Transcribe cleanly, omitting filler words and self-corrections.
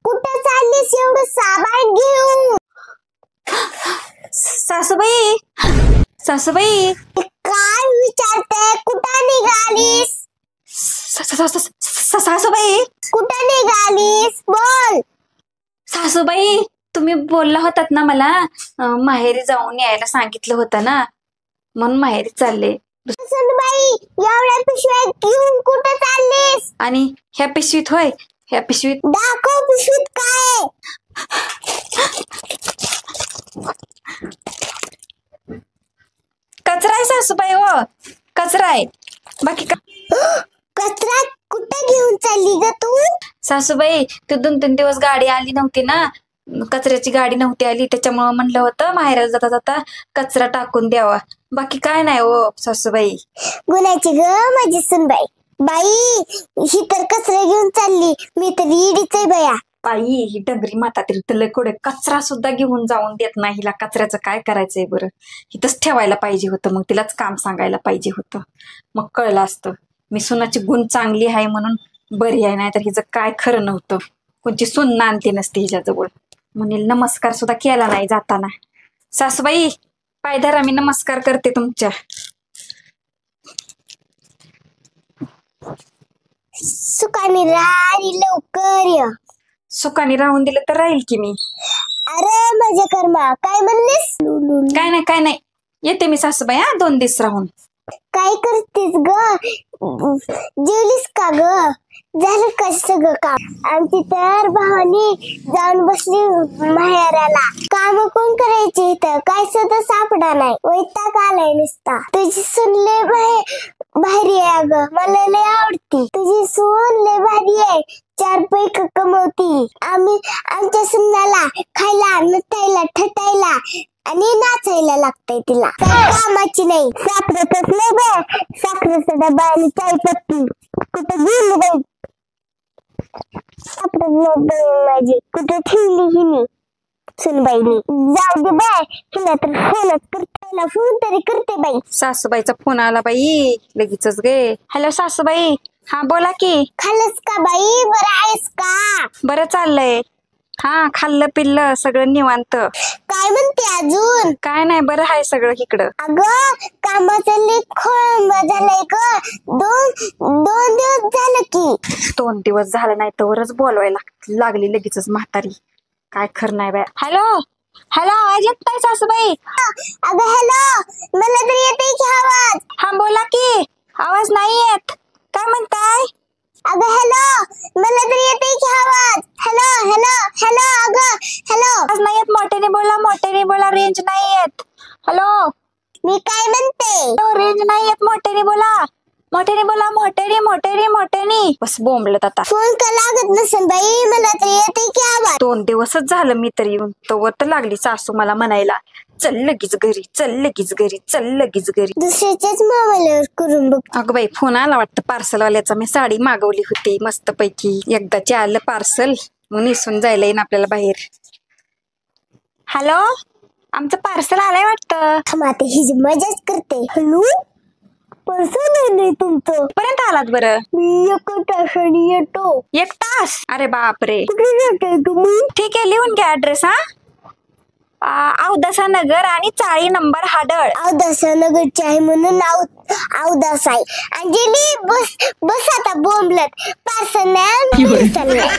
कुठं चाललीस एवढं सामान घेऊन? सासूबाई, सासूबाई, काय विचारते? कुठं निघालीस? सासूबाई, कुठं निघालीस? बोल. सासूबाई, तुम्ही बोलला होतात ना मला माहेरी जाऊन यायला सांगितलं होतं ना, म्हणून माहेरी चालले. सुनबाई, एवढ्या पिशव्या घेऊन कुठं चाललीस? आणि ह्या पिशवीत होय, ह्या पिशवीत दाखव पिशवीत काय? कचरा आहे सासूबाई. हो, कचरा आहे. बाकी कचरा कुठं घेऊन चालली ग तू? सासूबाई, ते 2-3 दिवस गाडी आली नव्हती ना, कचऱ्याची गाडी नव्हती आली, त्याच्यामुळं म्हणलं होतं माहेराला जाता जाता कचरा टाकून द्यावा. बाकी काय नाही हो सासूबाई. गुणाची ग माझी सुनबाई. बाई, ही तर कचरा घेऊन चालली, मी तर इडीच आहे बया. बाई, ही डगरी माता तरी कोडे कचरा सुद्धा घेऊन जाऊन देत नाही. हिला कचऱ्याचं काय करायचंय बरं? हिथंच ठेवायला पाहिजे होतं, मग तिलाच काम सांगायला पाहिजे होतं, मग कळलं असतं. मी सुनाची गुण चांगली आहे म्हणून बरी आहे, नाही तर हिचं काय खरं नव्हतं. कोणची सून आणते नसते हिच्याजवळ. म्हणेल नमस्कार सुद्धा केला नाही जाताना. सासूबाई, पाय धरा, मी नमस्कार करते तुमच्या. सुखाने राणी लवकर ये. सुखाने राहून दिलं तर राहील की मी. अरे माझ्या कर्मा, काय म्हणलीस? काय नाही, काय नाही, येते मी सासूबाई. 2 दिवस राहून. काय करतेस ग? जेवलीस का ग? झालं का सगळं काम? आमची तर भावानी जाऊन बसली माहेराला. काम कोण करायची इथं? काय सुद्धा सापडा नाही. वैताग आलाय नुसता. तुझी सून लय भारी आहे अगं, मला लय आवडती. तुझी सून लय भारी आहे, 4 पैसे कमवती. आमच्या सुनाला खायला, नटायला, ठटायला आणि नाचायला लागतंय तिला. काय कामाची नाही. साखरेतच नाही बे, साखरेचा डबा आणि चाय पत्ती कुठं गेली बाई? साखरेत नाही माझी, कुठं ठेवली हिने सुनबाईनी? जाऊ दे बाय, हिला तर फोनच करते, फोन तरी करते बाई. सासूबाईचा फोन आला बाई, लगेचच गे. हॅलो सासूबाई. हा बोला की. खाल्लंस का बाई? बरं आहेस का? बरं चाललंय. हा, खाल्लं पिल्लं सगळं निवांत. काय म्हणते अजून? काय नाही, बरं आहे सगळं इकडं. अगं, कामाचं लय खोळंब झालंय ग. 2 दिवस झालं की. 2 दिवस झालं नाही तरच बोलवायला लागली लगेचच म्हातारी. काय खरं नाही बाय. हॅलो, हॅलो, आवाज येत नाही सासूबाई? अगं हॅलो, मला तरी येते की आवाज? हा बोला की. आवाज नाही येत. काय म्हणताय? अगं हॅलो, मला तरी येते की आवाज? हॅलो हॅलो हॅलो, अगं हॅलो. आवाज नाही येत. मोठ्याने बोला, मोठ्याने बोला, रेंज नाही येत. हॅलो, मी काय म्हणते? रेंज नाही येत, मोठ्याने बोला, मोठ्याने बोला, मोठ्याने मोठ्याने मोठ्याने. बस बोंबलत आता. फोन का लागत नसेल बाई, मला तरी येते की आवाज? 2 दिवसच झालं मी तरी येऊन, तोवर तर लागली सासू मला म्हणायला, चल लगेच घरी, चल लगेच घरी, चल लगेच घरी. दुसऱ्याच्याच मोबाईलवर करून बघ. अगं बाई, फोन आला वाटतं पार्सलवाल्याचा. मी साडी मागवली होती मस्त पैकी, एकदाची आलं पार्सल, मग निसून जायला येईन आपल्याला बाहेर. हॅलो, आमचं पार्सल आलंय वाटतं. आता हिची मजाच करते. हॅलो, पार्सल नाही तुमचं? पर्यंत आलात बरं? मी 1 तासाने येतो. 1 तास? अरे बापरे. कुठे जाताय तुम्ही? ठीक आहे, लिहून घ्या ऍड्रेस. अवदसा नगर आणि 40 नंबर हाडळ. अवदसा नगरची आहे म्हणून अवदसा आहे. अंजली, बस आता बोंबलत. पार्सल नाही.